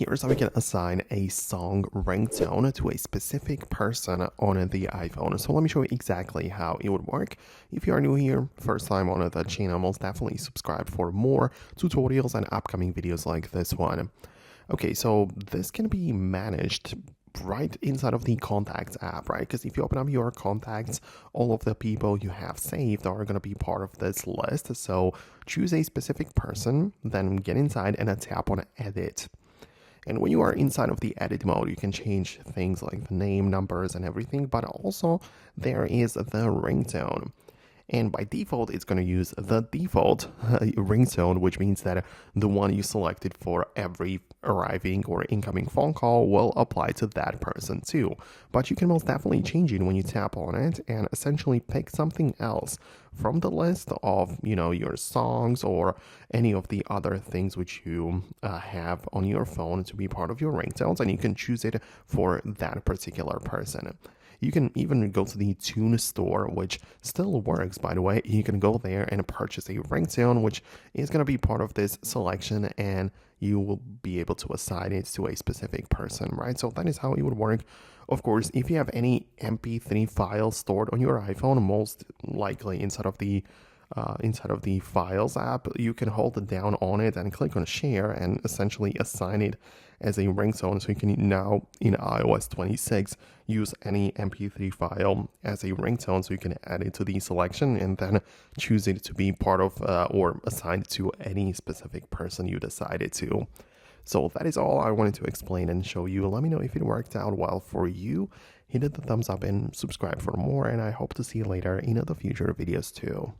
Here's how we can assign a song ringtone to a specific person on the iPhone. So let me show you exactly how it would work. If you are new here, first time on the channel, most definitely subscribe for more tutorials and upcoming videos like this one. Okay, so this can be managed right inside of the contacts app, right? Because if you open up your contacts, all of the people you have saved are going to be part of this list. So choose a specific person, then get inside and tap on edit. And when you are inside of the edit mode, you can change things like the name, numbers, and everything, but also there is the ringtone. And by default, it's going to use the default ringtone, which means that the one you selected for every arriving or incoming phone call will apply to that person too. But you can most definitely change it when you tap on it and essentially pick something else from the list of, your songs or any of the other things which you have on your phone to be part of your ringtones, and you can choose it for that particular person. You can even go to the tune store, which still works, by the way. You can go there and purchase a ringtone, which is going to be part of this selection, and you will be able to assign it to a specific person, right? So that is how it would work. Of course, if you have any MP3 files stored on your iPhone, most likely inside of the Files app, you can hold down on it and click on Share and essentially assign it as a ringtone. So you can now, in iOS 26, use any MP3 file as a ringtone. So you can add it to the selection and then choose it to be part of or assigned to any specific person you decided to. So that is all I wanted to explain and show you. Let me know if it worked out well for you. Hit the thumbs up and subscribe for more, and I hope to see you later in the future videos too.